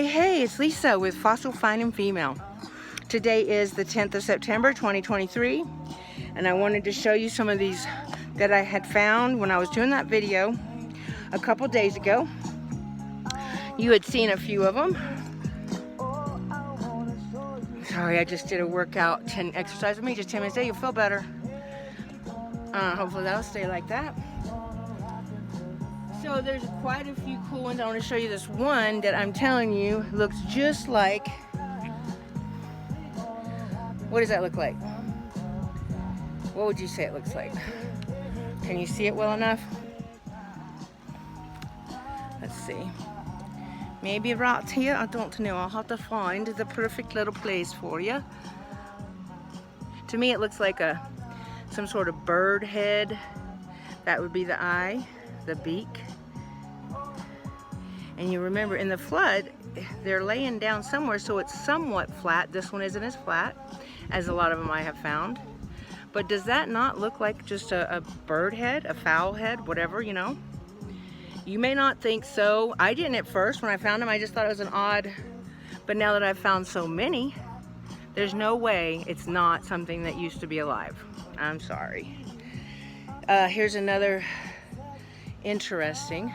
Hey, it's Lisa with Fossil Fine and Female. Today is the 10th of September 2023, and I wanted to show you some of these that I had found when I was doing that video a couple days ago. You had seen a few of them. Sorry, I just did a workout, 10 exercise with me, just 10 minutes a day, you'll feel better. Hopefully that'll stay like that. So there's quite a few cool ones. I want to show you this one that I'm telling you looks just like, what does that look like? What would you say it looks like? Can you see it well enough? Let's see. Maybe right here, I don't know. I'll have to find the perfect little place for you. To me it looks like some sort of bird head. That would be the eye, the beak. And you remember in the flood, they're laying down somewhere, so it's somewhat flat. This one isn't as flat as a lot of them I have found. But does that not look like just a bird head, a fowl head, whatever, you know? You may not think so. I didn't at first when I found them. I just thought it was an odd, but now that I've found so many, there's no way it's not something that used to be alive. I'm sorry. Here's another interesting,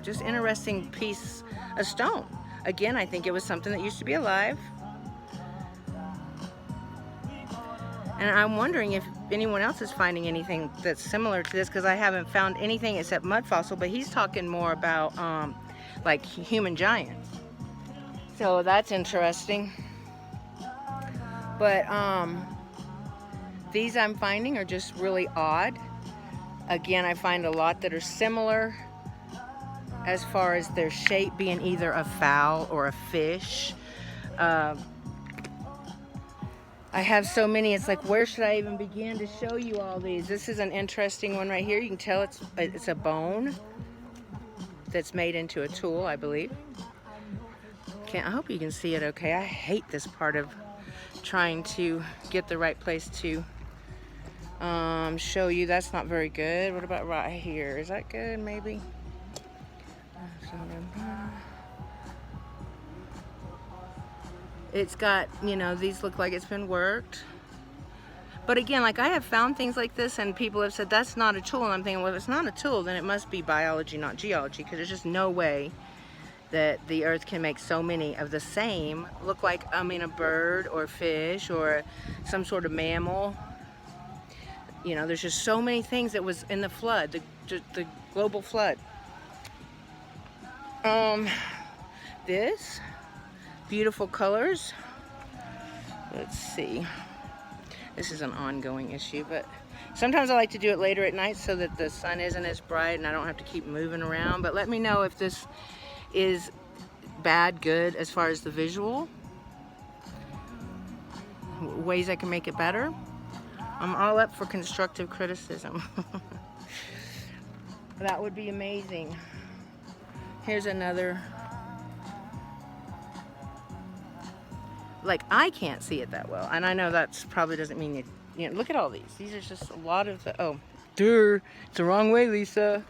just interesting piece of stone. Again, I think it was something that used to be alive. And I'm wondering if anyone else is finding anything that's similar to this, because I haven't found anything except mud fossil, but he's talking more about like human giants. So that's interesting. But these I'm finding are just really odd. Again, I find a lot that are similar as far as their shape being either a fowl or a fish. I have so many, it's like, where should I even begin to show you all these? This is an interesting one right here. You can tell it's a bone that's made into a tool, I believe. I hope you can see it okay. I hate this part of trying to get the right place to show you. That's not very good. What about right here? Is that good, maybe? It's got, you know, these look like it's been worked. But again, like I have found things like this and people have said that's not a tool, and I'm thinking, well, if it's not a tool, then it must be biology, not geology, because there's just no way that the earth can make so many of the same look like, I mean, a bird or fish or some sort of mammal. You know, there's just so many things that was in the flood, the global flood. This beautiful colors. Let's see. This is an ongoing issue, but sometimes I like to do it later at night so that the sun isn't as bright and I don't have to keep moving around. But let me know if this is bad, good, as far as the visual. Ways I can make it better. I'm all up for constructive criticism. That would be amazing. Here's another. Like, I can't see it that well, and I know that's probably doesn't mean you know, look at all these. These are just a lot of the, oh, duh, it's the wrong way, Lisa.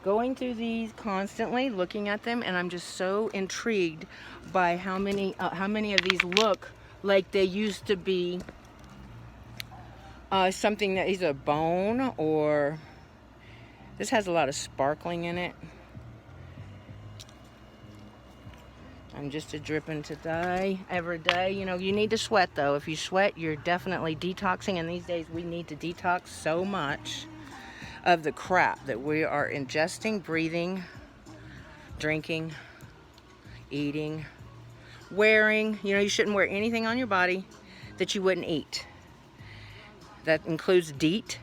Going through these constantly, looking at them, and I'm just so intrigued by how many of these look like they used to be something that is a bone, or this has a lot of sparkling in it. I'm just a dripping to die every day. You know, you need to sweat though. If you sweat, you're definitely detoxing, and these days we need to detox so much of the crap that we are ingesting, breathing, drinking, eating, wearing. You know, you shouldn't wear anything on your body that you wouldn't eat. That includes DEET,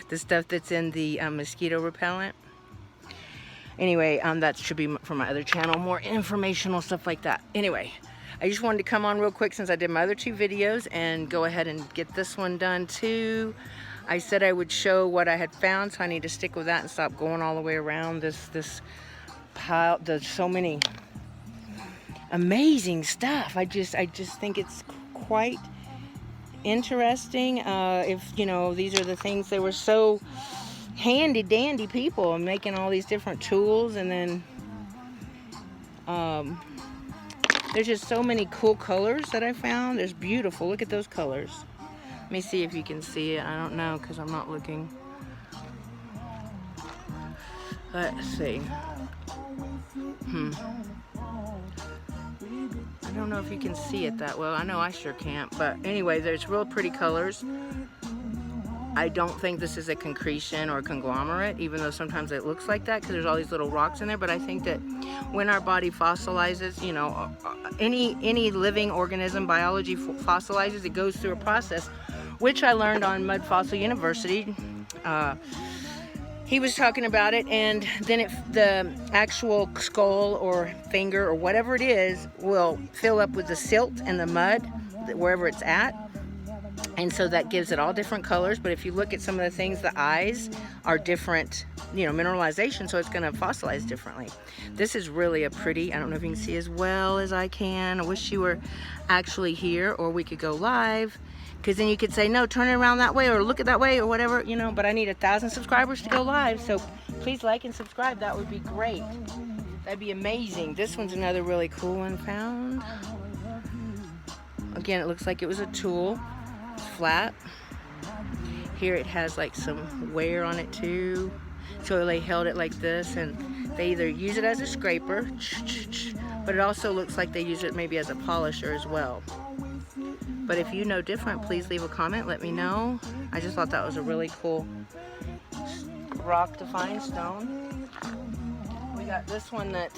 the stuff that's in the mosquito repellent. Anyway, that should be from my other channel, more informational stuff like that. Anyway, I just wanted to come on real quick since I did my other two videos and go ahead and get this one done too. I said I would show what I had found, so I need to stick with that and stop going all the way around this pile. There's so many amazing stuff. I just think it's quite interesting. If, you know, these are the things, they were so handy dandy people and making all these different tools. And then there's just so many cool colors that I found. There's beautiful. Look at those colors. Let me see if you can see it. I don't know because I'm not looking. Let's see. I don't know if you can see it that well. I know I sure can't. But anyway, there's real pretty colors. I don't think this is a concretion or conglomerate, even though sometimes it looks like that because there's all these little rocks in there. But I think that when our body fossilizes, you know, any living organism, biology fossilizes, it goes through a process, which I learned on Mud Fossil University. He was talking about it, and then the actual skull or finger or whatever it is will fill up with the silt and the mud wherever it's at. And so that gives it all different colors. But if you look at some of the things, the eyes are different, you know, mineralization, so it's going to fossilize differently. This is really a pretty, I don't know if you can see as well as I can. I wish you were actually here, or we could go live, because then you could say, no, turn it around that way, or look at that way, or whatever, you know. But I need 1,000 subscribers to go live, so please like and subscribe. That would be great. That'd be amazing. This one's another really cool one found. Again, it looks like it was a tool. It's flat. Here it has like some wear on it too. So they held it like this, and they either use it as a scraper, but it also looks like they use it maybe as a polisher as well. But if you know different, please leave a comment, let me know. I just thought that was a really cool rock to find stone. We got this one that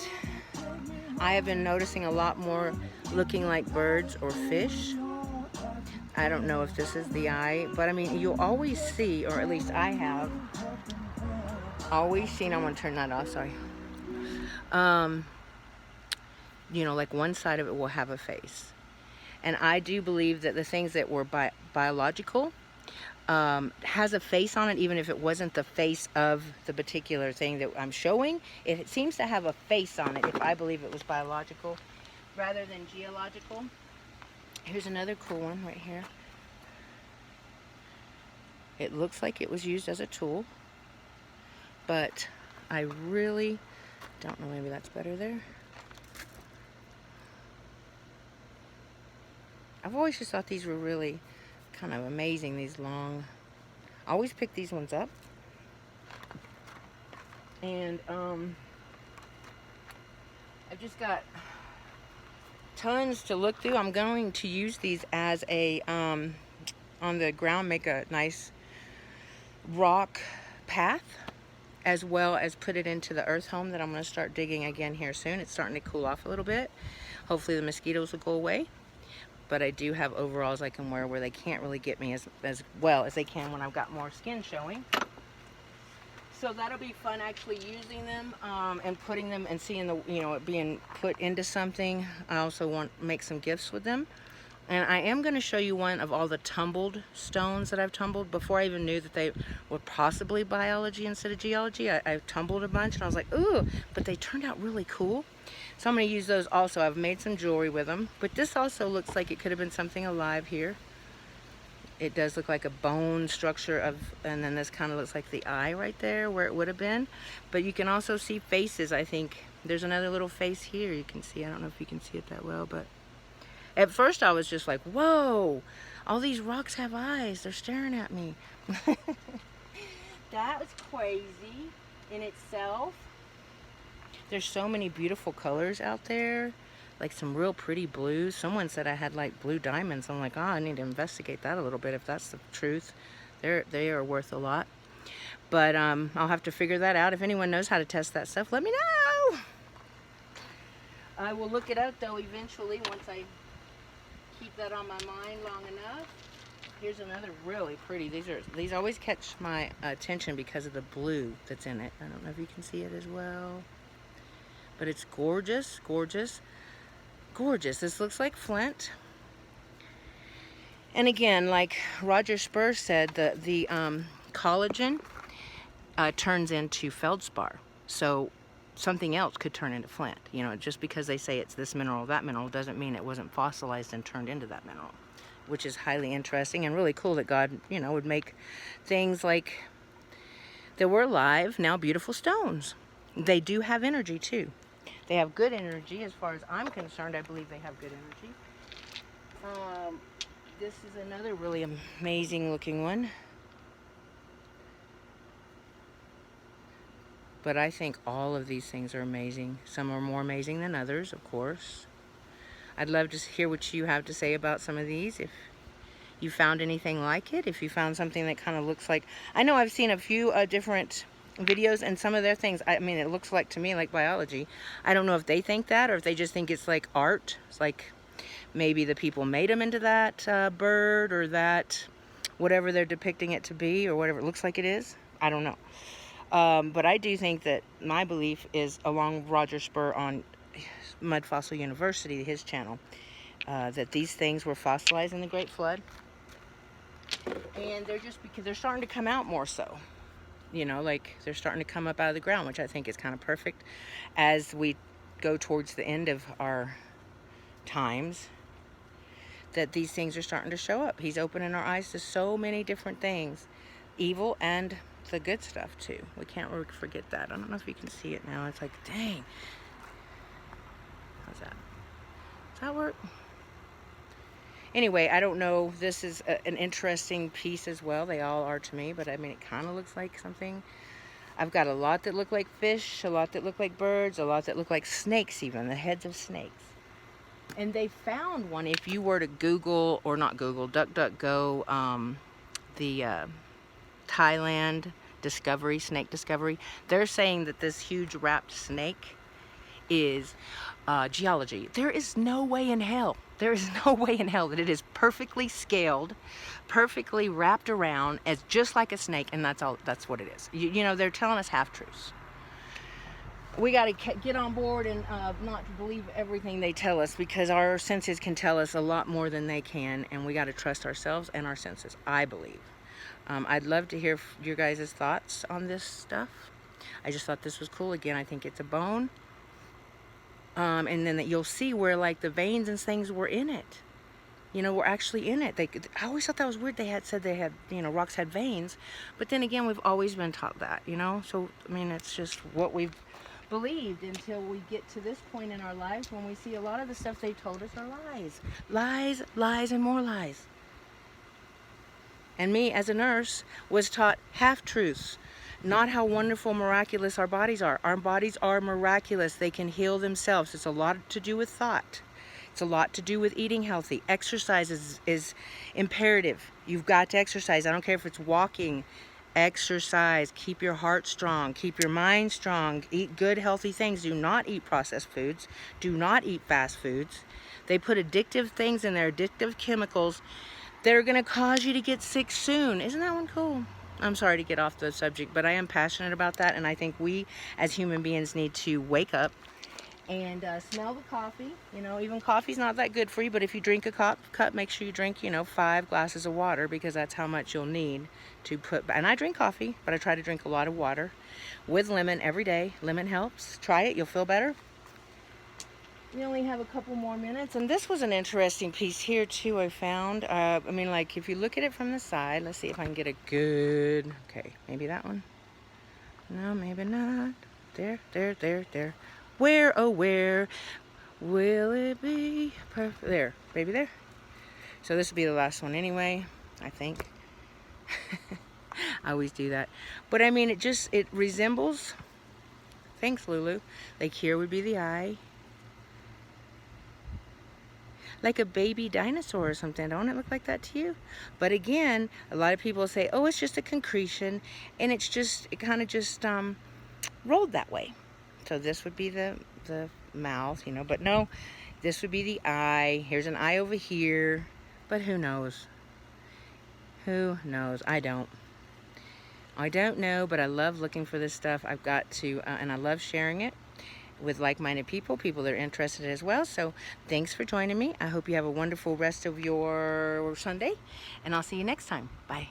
I have been noticing a lot more looking like birds or fish. I don't know if this is the eye, but I mean, you'll always see, or at least I have always seen, I'm gonna turn that off, sorry. You know, like one side of it will have a face. And I do believe that the things that were biological has a face on it, even if it wasn't the face of the particular thing that I'm showing. It seems to have a face on it if I believe it was biological rather than geological. Here's another cool one right here. It looks like it was used as a tool, but I really don't know. Maybe that's better there. I've always just thought these were really kind of amazing, these long. I always pick these ones up. And I've just got tons to look through. I'm going to use these as a, on the ground, make a nice rock path, as well as put it into the earth home that I'm going to start digging again here soon. It's starting to cool off a little bit. Hopefully the mosquitoes will go away. But I do have overalls I can wear where they can't really get me as well as they can when I've got more skin showing. So that'll be fun actually using them and putting them and seeing the, you know, it being put into something. I also want to make some gifts with them. And I am going to show you one of all the tumbled stones that I've tumbled before I even knew that they were possibly biology instead of geology. I tumbled a bunch and I was like, ooh, but they turned out really cool. So I'm going to use those also. I've made some jewelry with them. But this also looks like it could have been something alive here. It does look like a bone structure of, and then this kind of looks like the eye right there where it would have been. But you can also see faces, I think. There's another little face here you can see. I don't know if you can see it that well, but at first I was just like, whoa, all these rocks have eyes. They're staring at me. That was crazy in itself. There's so many beautiful colors out there, like some real pretty blues. Someone said I had like blue diamonds. I'm like, oh, I need to investigate that a little bit if that's the truth. They are worth a lot. But I'll have to figure that out. If anyone knows how to test that stuff, let me know. I will look it up though eventually once I keep that on my mind long enough. Here's another really pretty. These always catch my attention because of the blue that's in it. I don't know if you can see it as well. But it's gorgeous, gorgeous, gorgeous. This looks like flint. And again, like Roger Spur said, the collagen turns into feldspar. So something else could turn into flint. You know, just because they say it's this mineral or that mineral doesn't mean it wasn't fossilized and turned into that mineral. which is highly interesting and really cool that God, you know, would make things like that were alive now beautiful stones. They do have energy too. They have good energy as far as I'm concerned. I believe they have good energy. This is another really amazing looking one. But I think all of these things are amazing. Some are more amazing than others, of course. I'd love to hear what you have to say about some of these. If you found anything like it, if you found something that kind of looks like... I know I've seen a few different videos, and some of their things, I mean, it looks like to me like biology. I don't know if they think that or if they just think it's like art. It's like maybe the people made them into that bird or that whatever they're depicting it to be or whatever it looks like it is. I don't know. But I do think that my belief is along Roger Spur on Mud Fossil University, his channel, that these things were fossilized in the Great Flood. And they're just because they're starting to come out more so. You know, like they're starting to come up out of the ground, which I think is kind of perfect as we go towards the end of our times, that these things are starting to show up. He's opening our eyes to so many different things, evil and the good stuff too. We can't forget that. I don't know if you can see it now. It's like, dang. How's that? Does that work? Anyway, I don't know. This is an interesting piece as well. They all are to me, but I mean, it kind of looks like something. I've got a lot that look like fish, a lot that look like birds, a lot that look like snakes even, the heads of snakes. And they found one, if you were to Google, or not Google, DuckDuckGo, the Thailand discovery, snake discovery, they're saying that this huge wrapped snake is geology. There is no way in hell that it is perfectly scaled, perfectly wrapped around as just like a snake, and that's what it is. You know, they're telling us half-truths. We got to get on board and not believe everything they tell us, because our senses can tell us a lot more than they can, and we got to trust ourselves and our senses, I believe. I'd love to hear your guys' thoughts on this stuff. I just thought this was cool. Again, I think it's a bone. And then that you'll see where like the veins and things were in it. You know, were actually in it. I always thought that was weird. They had said they had, you know, rocks had veins. But then again, we've always been taught that, you know. So, I mean, it's just what we've believed until we get to this point in our lives when we see a lot of the stuff they told us are lies. Lies, lies, and more lies. And me, as a nurse, was taught half-truths. Not how wonderful, miraculous our bodies are. Our bodies are miraculous. They can heal themselves. It's a lot to do with thought. It's a lot to do with eating healthy. Exercise is imperative. You've got to exercise. I don't care if it's walking. Exercise. Keep your heart strong. Keep your mind strong. Eat good, healthy things. Do not eat processed foods. Do not eat fast foods. They put addictive things in there, addictive chemicals that are going to cause you to get sick soon. Isn't that one cool? I'm sorry to get off the subject, but I am passionate about that, and I think we as human beings need to wake up and smell the coffee. You know, even coffee's not that good for you, but if you drink a cup, make sure you drink, you know, 5 glasses of water, because that's how much you'll need to put. And I drink coffee, but I try to drink a lot of water with lemon every day. Lemon helps. Try it. You'll feel better. We only have a couple more minutes, and this was an interesting piece here too. I found. I mean, like if you look at it from the side, let's see if I can get a good. Okay, maybe that one. No, maybe not. There. Where, oh where will it be? Perfect. There, maybe there. So this will be the last one anyway, I think. I always do that, but I mean, it resembles. Thanks, Lulu. Like here would be the eye. Like a baby dinosaur or something. Don't it look like that to you? But again, a lot of people say, oh, it's just a concretion, and it kind of just rolled that way. So this would be the mouth, you know, but no, this would be the eye. Here's an eye over here, but who knows? Who knows? I don't know, but I love looking for this stuff. I've got to, and I love sharing it with like-minded people that are interested as well. So thanks for joining me. I hope you have a wonderful rest of your Sunday, and I'll see you next time. Bye.